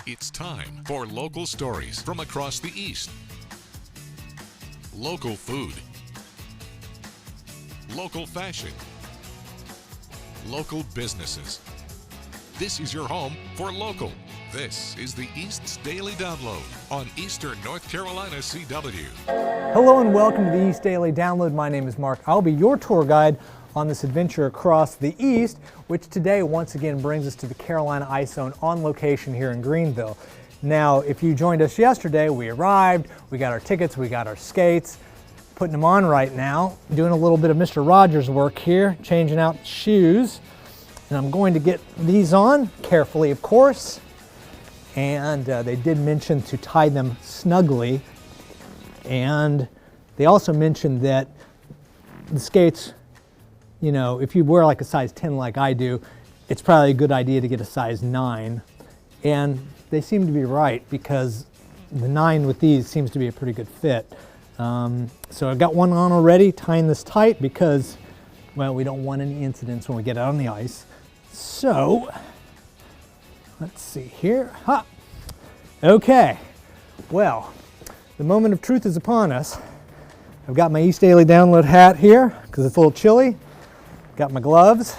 It's time for local stories from across the East. Local food. Local fashion. Local businesses. This is your home for local. This is the East's Daily Download on Eastern North Carolina CW. Hello and welcome to the East Daily Download. My name is Mark. I'll be your tour guide on this adventure across the East, which today once again brings us to the Carolina Ice Zone on location here in Greenville. Now, if you joined us yesterday, we arrived, we got our tickets, we got our skates, putting them on right now, doing a little bit of Mr. Rogers work here, changing out shoes. And I'm going to get these on carefully, of course. And they did mention to tie them snugly. And they also mentioned that the skates, you know, if you wear like a size 10 like I do, it's probably a good idea to get a size 9. And they seem to be right because the 9 with these seems to be a pretty good fit. So I've got one on already, tying this tight because, well, we don't want any incidents when we get out on the ice. So, let's see here. Ha! Okay, well, the moment of truth is upon us. I've got my East Daily Download hat here because it's a little chilly. Got my gloves.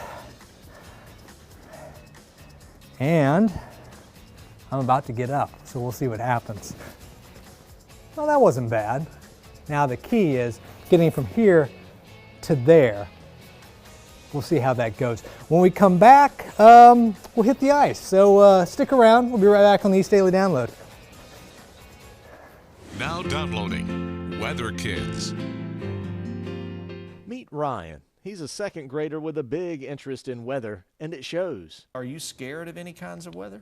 And I'm about to get up, so we'll see what happens. Well, that wasn't bad. Now the key is getting from here to there. We'll see how that goes. When we come back, we'll hit the ice. So stick around. We'll be right back on the East Daily Download. Now downloading Weather Kids. Meet Ryan. He's a second grader with a big interest in weather, and it shows. Are you scared of any kinds of weather?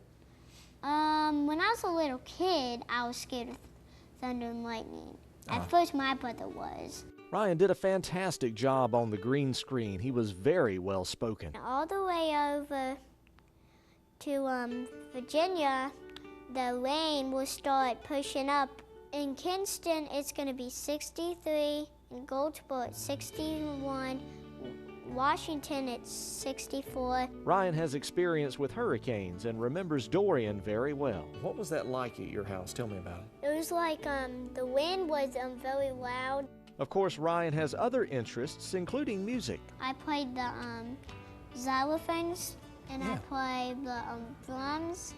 When I was a little kid, I was scared of thunder and lightning. At first, my brother was. Ryan did a fantastic job on the green screen. He was very well spoken. All the way over to Virginia, the rain will start pushing up. In Kinston, it's going to be 63. In Goldsboro, it's 61. Washington, it's 64. Ryan has experience with hurricanes and remembers Dorian very well. What was that like at your house? Tell me about it. It was like the wind was very loud. Of course, Ryan has other interests, including music. I played the xylophones, and I played the drums.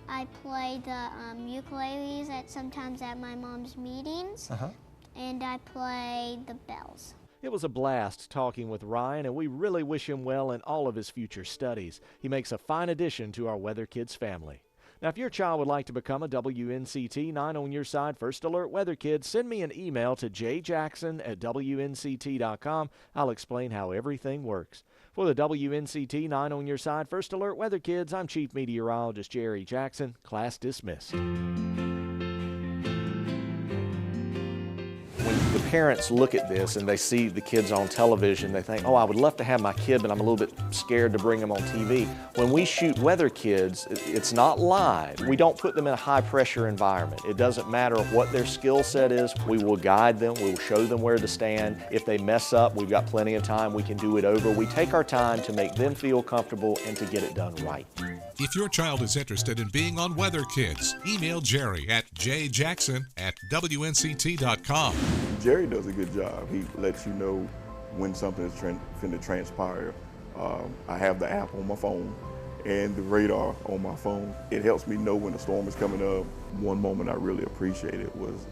I played the ukuleles sometimes at my mom's meetings, and I played the bells. It was a blast talking with Ryan, and we really wish him well in all of his future studies. He makes a fine addition to our Weather Kids family. Now, if your child would like to become a WNCT 9 on your side First Alert Weather Kid, send me an email to jjackson@WNCT.com. I'll explain how everything works. For the WNCT 9 on your side First Alert Weather Kids, I'm Chief Meteorologist Jerry Jackson. Class dismissed. When the parents look at this and they see the kids on television, they think, oh, I would love to have my kid, but I'm a little bit scared to bring them on TV. When we shoot Weather Kids, it's not live. We don't put them in a high-pressure environment. It doesn't matter what their skill set is. We will guide them. We will show them where to stand. If they mess up, we've got plenty of time. We can do it over. We take our time to make them feel comfortable and to get it done right. If your child is interested in being on Weather Kids, email Jerry at jjackson@WNCT.com. Jerry does a good job. He lets you know when something is finna transpire. I have the app on my phone and the radar on my phone. It helps me know when the storm is coming up. One moment I really appreciated was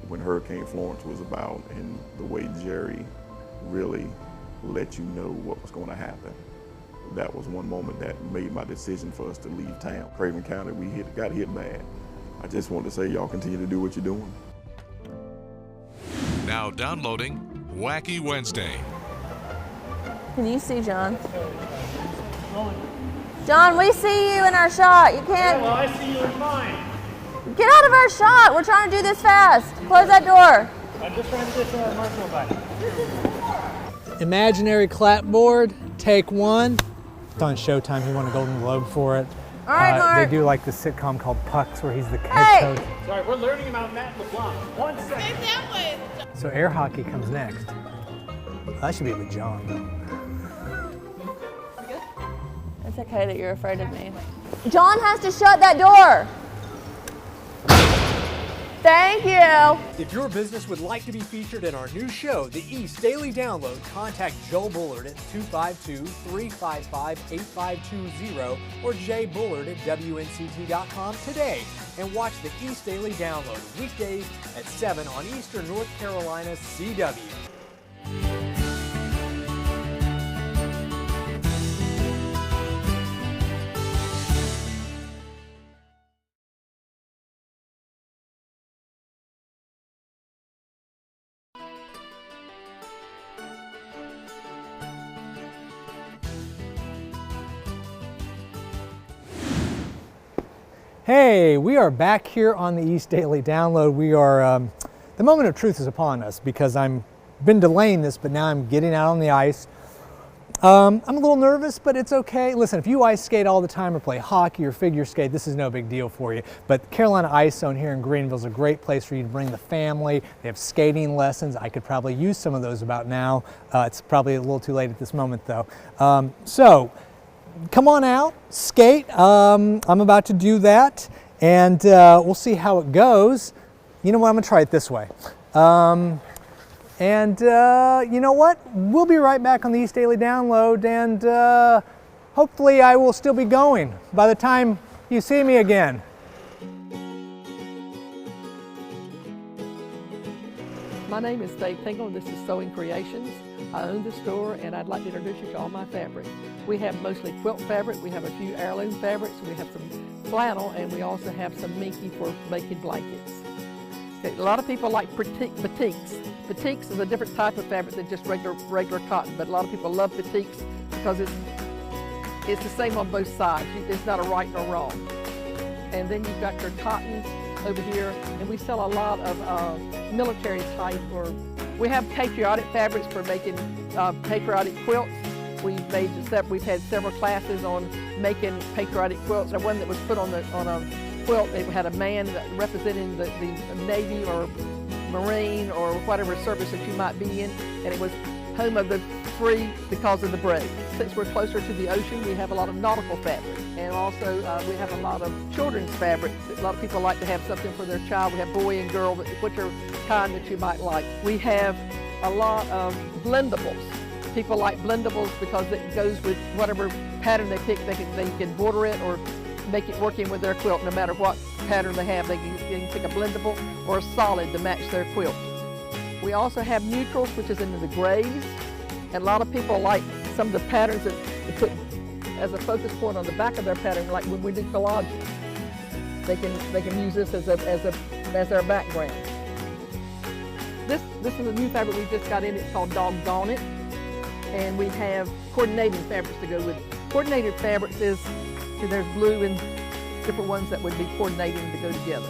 when Hurricane Florence was about, and the way Jerry really let you know what was going to happen. That was one moment that made my decision for us to leave town. Craven County, we got hit bad. I just want to say y'all continue to do what you're doing. Now downloading Wacky Wednesday. Can you see John? John, we see you in our shot. You can't. Well, I see you in mine. Get out of our shot. We're trying to do this fast. Close that door. I'm just trying to get to Marshall back. Imaginary clapboard, take one. It's on Showtime. He won a Golden Globe for it. All right, Mark. They do like the sitcom called Pucks where he's the head coach. Sorry, we're learning about Matt LeBlanc. 1 second. So air hockey comes next. That should be with John, though. It's okay that you're afraid of me. John has to shut that door. Thank you. If your business would like to be featured in our new show, The East Daily Download, contact Joe Bullard at 252-355-8520 or Jay Bullard at WNCT.com today and watch The East Daily Download weekdays at 7 on Eastern North Carolina's CW. Hey, we are back here on the East Daily Download. We are, the moment of truth is upon us because I'm been delaying this, but now I'm getting out on the ice. I'm a little nervous, but it's okay. Listen, if you ice skate all the time or play hockey or figure skate, this is no big deal for you. But Carolina Ice Zone here in Greenville is a great place for you to bring the family. They have skating lessons. I could probably use some of those about now. It's probably a little too late at this moment though. So come on out, skate. I'm about to do that, and we'll see how it goes. You know what, I'm gonna try it this way. You know what, we'll be right back on the East Daily Download, and hopefully I will still be going by the time you see me again. My name is Dave Tingle, and this is Sewing Creations. I own the store, and I'd like to introduce you to all my fabric. We have mostly quilt fabric, we have a few heirloom fabrics, we have some flannel, and we also have some minky for making blankets. Okay, a lot of people like batiks. Batiks is a different type of fabric than just regular cotton, but a lot of people love batiks because it's the same on both sides. It's not a right nor wrong. And then you've got your cottons over here, and we sell a lot of military type, or we have patriotic fabrics for making patriotic quilts. We've had several classes on making patriotic quilts. There's one that was put on a quilt. It had a man representing the Navy or Marine or whatever service that you might be in, and it was home of the free because of the brave. Since we're closer to the ocean, we have a lot of nautical fabric, and also we have a lot of children's fabric. A lot of people like to have something for their child. We have boy and girl, whichever kind that you might like. We have a lot of blendables. People like blendables because it goes with whatever pattern they pick. They can border it or make it working with their quilt. No matter what pattern they have, they can pick a blendable or a solid to match their quilt. We also have neutrals, which is into the grays, and a lot of people like some of the patterns that they put as a focus point on the back of their pattern, like when we do collages. They can use this as their background. This is a new fabric we just got in. It's called Doggone It, and we have coordinating fabrics to go with it. Coordinated fabrics is, there's blue and different ones that would be coordinating to go together.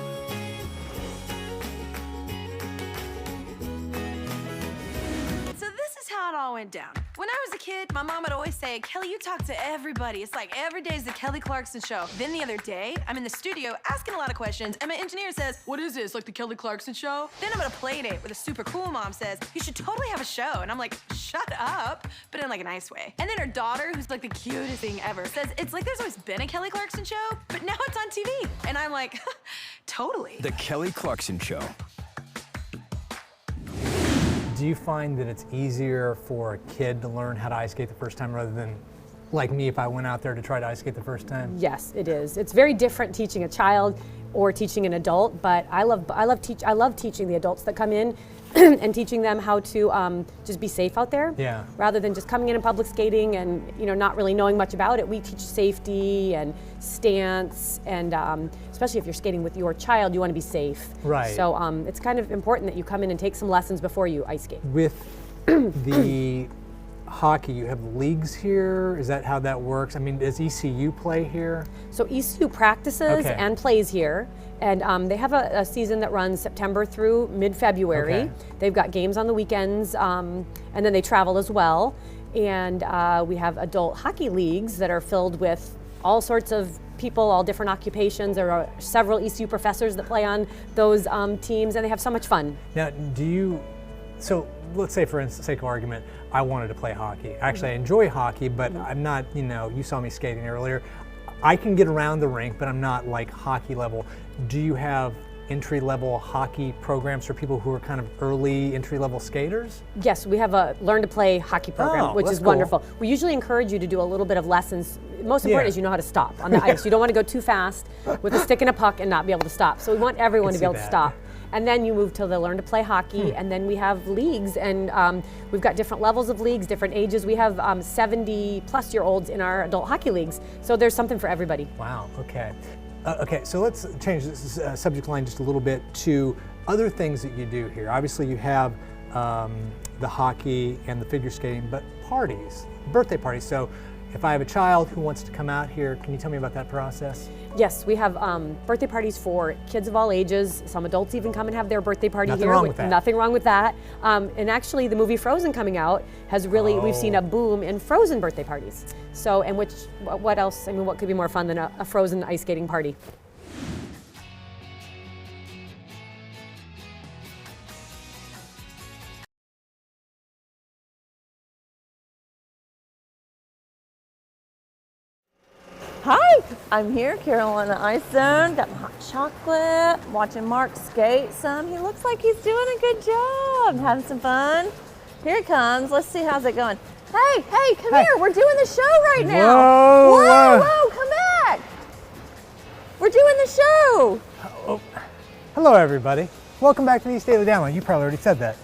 So this is how it all went down. When I was a kid, my mom would always say, Kelly, you talk to everybody. It's like every day is the Kelly Clarkson show. Then the other day, I'm in the studio asking a lot of questions, and my engineer says, what is this, like the Kelly Clarkson show? Then I'm at a play date where the super cool mom says, you should totally have a show. And I'm like, shut up, but in like a nice way. And then her daughter, who's like the cutest thing ever, says, it's like there's always been a Kelly Clarkson show, but now it's on TV. And I'm like, totally. The Kelly Clarkson Show. Do you find that it's easier for a kid to learn how to ice skate the first time rather than like me if I went out there to try to ice skate the first time? Yes, it is. It's very different teaching a child or teaching an adult, but I love teaching the adults that come in and teaching them how to just be safe out there. Yeah. Rather than just coming in and public skating and not really knowing much about it. We teach safety and stance, and especially if you're skating with your child, you want to be safe. Right. So it's kind of important that you come in and take some lessons before you ice skate. With the hockey, you have leagues here? Is that how that works? I mean, does ECU play here? So ECU practices and plays here, and they have a season that runs September through mid-February. Okay. They've got games on the weekends, and then they travel as well. And we have adult hockey leagues that are filled with all sorts of people, all different occupations. There are several ECU professors that play on those teams, and they have so much fun. Now, so let's say for sake of argument, I wanted to play hockey. Actually, I enjoy hockey, but I'm not, you saw me skating earlier. I can get around the rink, but I'm not like hockey level. Do you have entry-level hockey programs for people who are kind of early entry-level skaters? Yes, we have a learn to play hockey program, which is wonderful. We usually encourage you to do a little bit of lessons. Most important is you know how to stop on the ice. You don't want to go too fast with a stick and a puck and not be able to stop. So we want everyone to be able to stop. And then you move to the learn to play hockey, and then we have leagues, and we've got different levels of leagues, different ages. We have 70-plus-year-olds in our adult hockey leagues, so there's something for everybody. Wow, okay. Okay, so let's change this subject line just a little bit to other things that you do here. Obviously you have the hockey and the figure skating, but parties, birthday parties. So if I have a child who wants to come out here, can you tell me about that process? Yes, we have birthday parties for kids of all ages. Some adults even come and have their birthday party here. Nothing wrong with that. Nothing wrong with that. And actually the movie Frozen coming out has really, we've seen a boom in Frozen birthday parties. So, and what else, I mean, what could be more fun than a Frozen ice skating party? Hi, I'm here, Carolina Ice Zone. Got my hot chocolate, watching Mark skate some. He looks like he's doing a good job, having some fun. Here it comes. Let's see how's it going. Hey, come here. We're doing the show right now. Whoa, come back. We're doing the show. Oh. Hello, everybody. Welcome back to the East Daily Download. You probably already said that.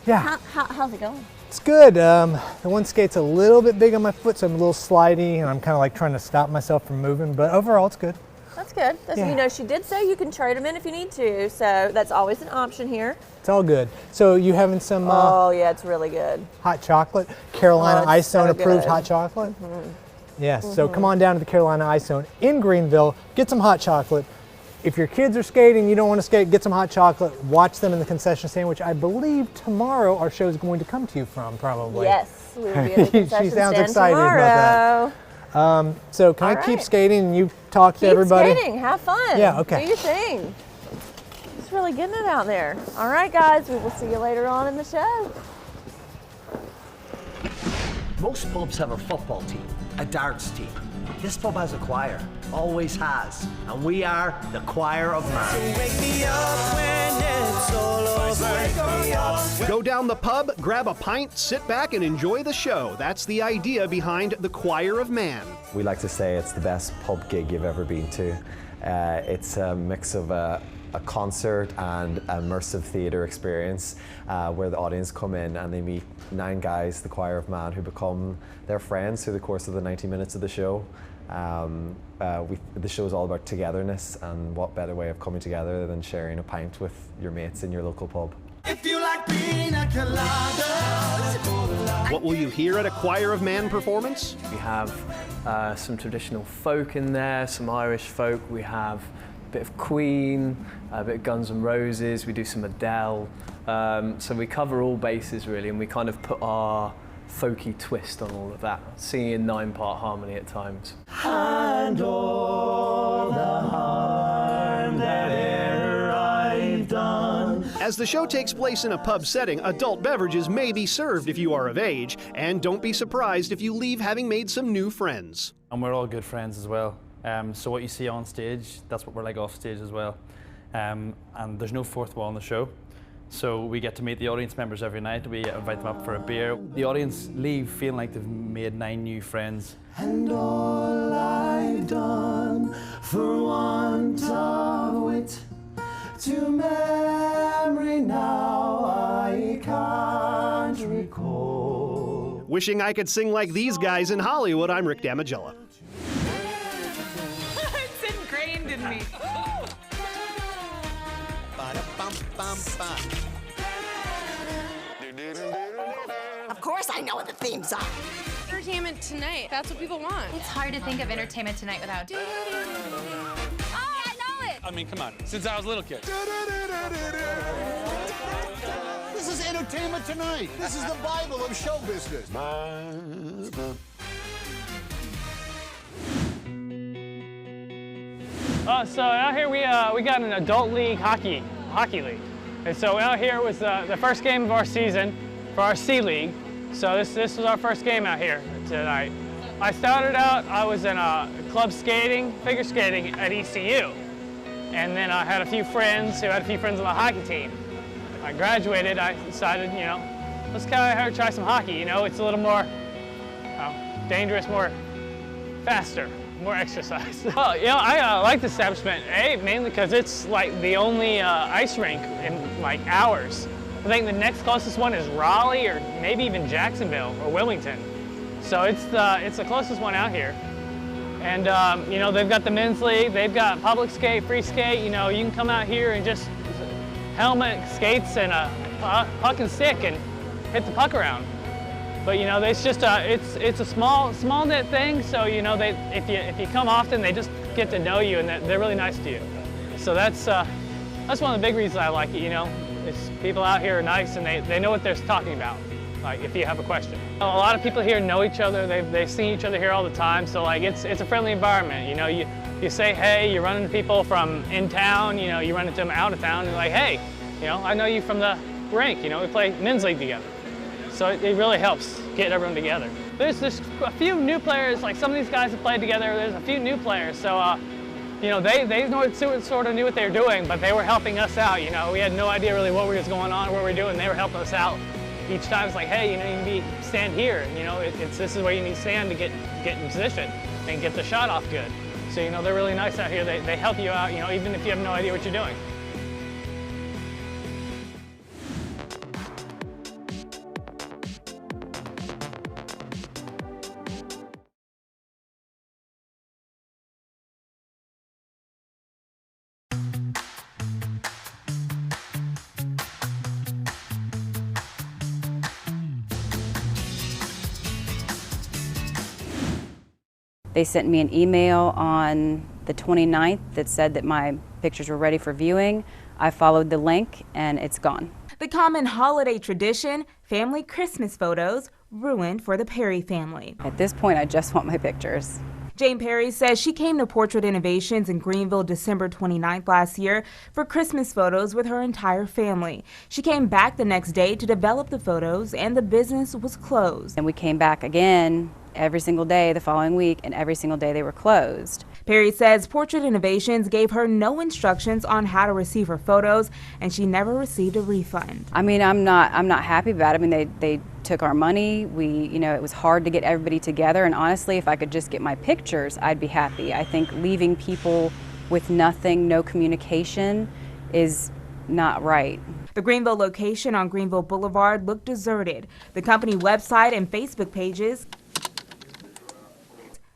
Yeah. How's it going? It's good. The one skate's a little bit big on my foot, so I'm a little slidey, and I'm kind of like trying to stop myself from moving, but overall it's good. That's good. You know, she did say you can trade them in if you need to, so that's always an option here. It's all good. So you having some oh yeah, it's really good. Hot chocolate, Carolina Ice Zone approved good. hot chocolate? Yes, so come on down to the Carolina Ice Zone in Greenville, get some hot chocolate. If your kids are skating, you don't want to skate, get some hot chocolate, watch them in the concession stand, which I believe tomorrow our show is going to come to you from, probably. Yes, we will be in the concession She sounds stand excited tomorrow. about that. So can I keep skating and you talk to everybody? Keep skating, have fun. Yeah, okay. Do your thing. It's really getting it out there. All right, guys, we will see you later on in the show. Most pubs have a football team, a darts team. This pub has a choir, always has, and we are the Choir of Man. Go down the pub, grab a pint, sit back and enjoy the show. That's the idea behind the Choir of Man. We like to say it's the best pub gig you've ever been to. It's a mix of a concert and immersive theatre experience where the audience come in and they meet 9 guys, the Choir of Man, who become their friends through the course of the 90 minutes of the show. The show is all about togetherness, and what better way of coming together than sharing a pint with your mates in your local pub. If you like pina colada. What will you hear at a Choir of Man performance? We have some traditional folk in there, some Irish folk. We have a bit of Queen, a bit of Guns N' Roses. We do some Adele. So we cover all bases really, and we kind of put our folky twist on all of that, singing in 9-part harmony at times. And all the harm that e'er I've done. As the show takes place in a pub setting, adult beverages may be served if you are of age, and don't be surprised if you leave having made some new friends. And we're all good friends as well. So what you see on stage, that's what we're like off stage as well. And there's no fourth wall in the show. So we get to meet the audience members every night. We invite them up for a beer. The audience leave feeling like they've made 9 new friends. And all I've done for want of wit, to memory now I can't recall. Wishing I could sing like these guys in Hollywood, I'm Rick Damigella. It's ingrained in me. Of course I know what the themes are. Entertainment tonight. That's what people want. It's hard to think of entertainment tonight without. Oh, I know it. I mean, come on. Since I was a little kid. This is entertainment tonight. This is the Bible of show business. So out here we got an adult league hockey league, and so out here was the first game of our season for our C League. So this was our first game out here tonight. I started out, I was in club skating, figure skating at ECU, And then I had a few friends who had a few friends on the hockey team. I graduated, I decided, you know, let's kind of try some hockey. You know, it's a little more dangerous, more faster, more exercise. Well, you know, I like the establishment, mainly because it's like the only ice rink in like hours. I think the next closest one is Raleigh or maybe even Jacksonville or Wilmington. So it's the closest one out here. And you know, they've got the men's league, they've got public skate, free skate. You know, you can come out here and just helmet, skates, and a puck and stick and hit the puck around. But you know, it's just it's a small knit thing. So you know, if you come often, they just get to know you and they're really nice to you. So that's one of the big reasons I like it. You know, it's people out here are nice and they know what they're talking about. Like if you have a question. A lot of people here know each other. They've seen each other here all the time. So like it's a friendly environment. You know, you say hey, you run into people from in town. You know, you run into them out of town. And like hey, you know, I know you from the rink. You know, we play men's league together. So it really helps get everyone together. There's a few new players, like some of these guys have played together, there's a few new players, so you know, they sort of knew what they were doing, but they were helping us out, you know. We had no idea really what was going on, what we were doing, they were helping us out. Each time it's like, hey, you know, you need to stand here, you know, this is where you need to stand to get in position and get the shot off good. So, you know, they're really nice out here, they help you out, you know, even if you have no idea what you're doing. They sent me an email on the 29th that said that my pictures were ready for viewing. I followed the link and it's gone. The common holiday tradition, family Christmas photos, ruined for the Perry family. At this point, I just want my pictures. Jane Perry says she came to Portrait Innovations in Greenville December 29th last year for Christmas photos with her entire family. She came back the next day to develop the photos and the business was closed. And we came back again every single day the following week, and every single day they were closed. Perry says Portrait Innovations gave her no instructions on how to receive her photos, and she never received a refund. I mean, I'm not happy about it. I mean, they took our money. You know, it was hard to get everybody together, and honestly, if I could just get my pictures, I'd be happy. I think leaving people with nothing, no communication, is not right. The Greenville location on Greenville Boulevard looked deserted. The company website and Facebook pages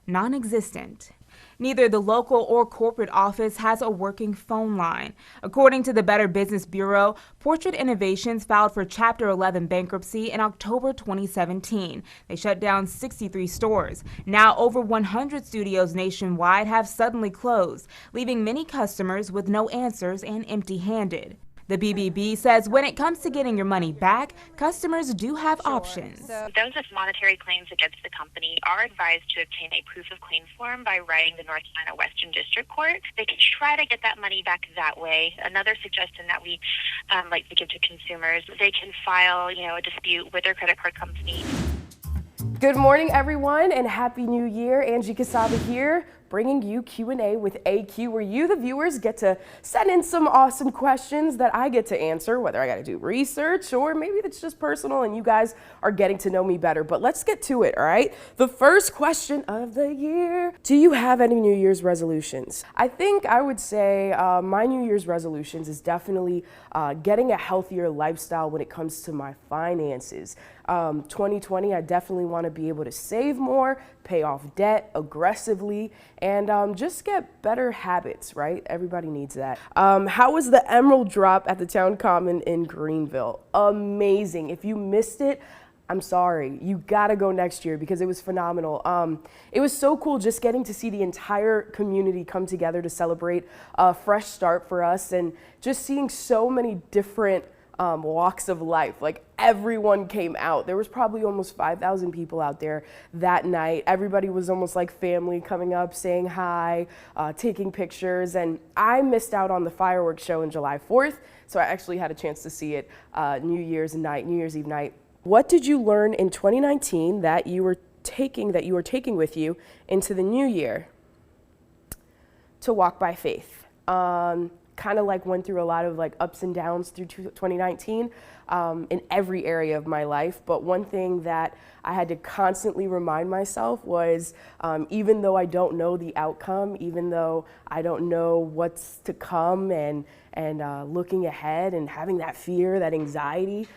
non-existent. Neither the local or corporate office has a working phone line. According to the Better Business Bureau, Portrait Innovations filed for Chapter 11 bankruptcy in October 2017. They shut down 63 stores. Now over 100 studios nationwide have suddenly closed, leaving many customers with no answers and empty-handed. The BBB says when it comes to getting your money back, customers do have options. Those with monetary claims against the company are advised to obtain a proof of claim form by writing the North Carolina Western District Court. They can try to get that money back that way. Another suggestion that we like to give to consumers, they can file, you know, a dispute with their credit card company. Good morning, everyone, and Happy New Year. Angie Casaba here, bringing you Q&A with AQ, where you, the viewers, get to send in some awesome questions that I get to answer, whether I got to do research or maybe it's just personal and you guys are getting to know me better. But let's get to it, all right? The first question of the year. Do you have any New Year's resolutions? I think I would say my New Year's resolutions is definitely getting a healthier lifestyle when it comes to my finances. 2020, I definitely want to be able to save more, pay off debt aggressively, and just get better habits, right? Everybody needs that. How was the Emerald Drop at the Town Common in Greenville? Amazing. If you missed it, I'm sorry. You gotta go next year because it was phenomenal. It was so cool just getting to see the entire community come together to celebrate a fresh start for us, and just seeing so many different walks of life. Like, everyone came out. There was probably almost 5,000 people out there that night. Everybody was almost like family, coming up, saying hi, taking pictures, and I missed out on the fireworks show on July 4th, so I actually had a chance to see it New Year's Eve night. What did you learn in 2019 that you were taking with you into the new year? To walk by faith. Kind of like went through a lot of like ups and downs through 2019 in every area of my life. But one thing that I had to constantly remind myself was even though I don't know the outcome, even though I don't know what's to come and looking ahead and having that fear, that anxiety,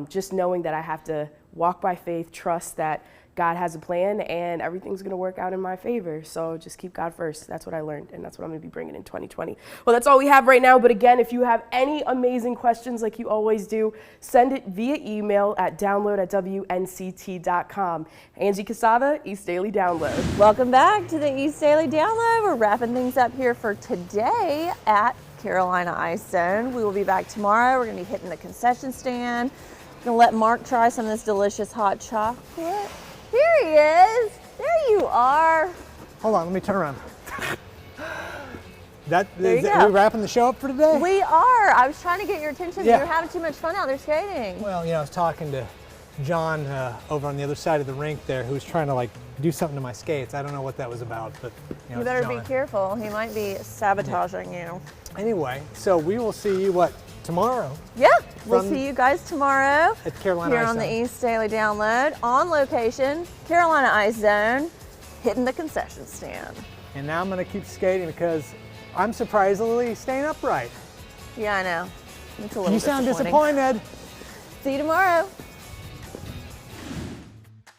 just knowing that I have to walk by faith, trust that God has a plan and everything's going to work out in my favor. So just keep God first. That's what I learned, and that's what I'm going to be bringing in 2020. Well, that's all we have right now. But again, if you have any amazing questions like you always do, send it via email at download@WNCT.com. Angie Casada, East Daily Download. Welcome back to the East Daily Download. We're wrapping things up here for today at Carolina Ice Zone. We will be back tomorrow. We're going to be hitting the concession stand. Going to let Mark try some of this delicious hot chocolate. Here he is. There you are. Hold on, let me turn around. There you go. Are we wrapping the show up for today? We are. I was trying to get your attention. Yeah. You're having too much fun out there skating. Well, I was talking to John over on the other side of the rink there, who was trying to do something to my skates. I don't know what that was about, but You better be careful. He might be sabotaging you. Anyway, so we will see you tomorrow? Yeah, we'll see you guys tomorrow at Carolina here Ice on Zone. the East Daily Download, on location, Carolina Ice Zone, hitting the concession stand. And now I'm going to keep skating because I'm surprisingly staying upright. Yeah, I know. It's a little You sound disappointing. disappointed. See you tomorrow.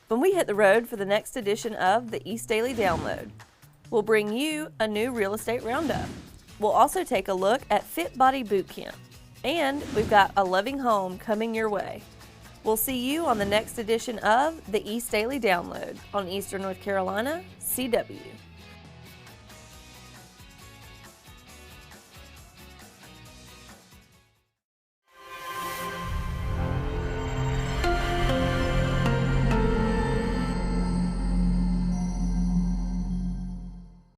When we hit the road for the next edition of the East Daily Download, we'll bring you a new real estate roundup. We'll also take a look at Fit Body Boot Camp. And we've got a loving home coming your way. We'll see you on the next edition of the East Daily Download on Eastern North Carolina, CW.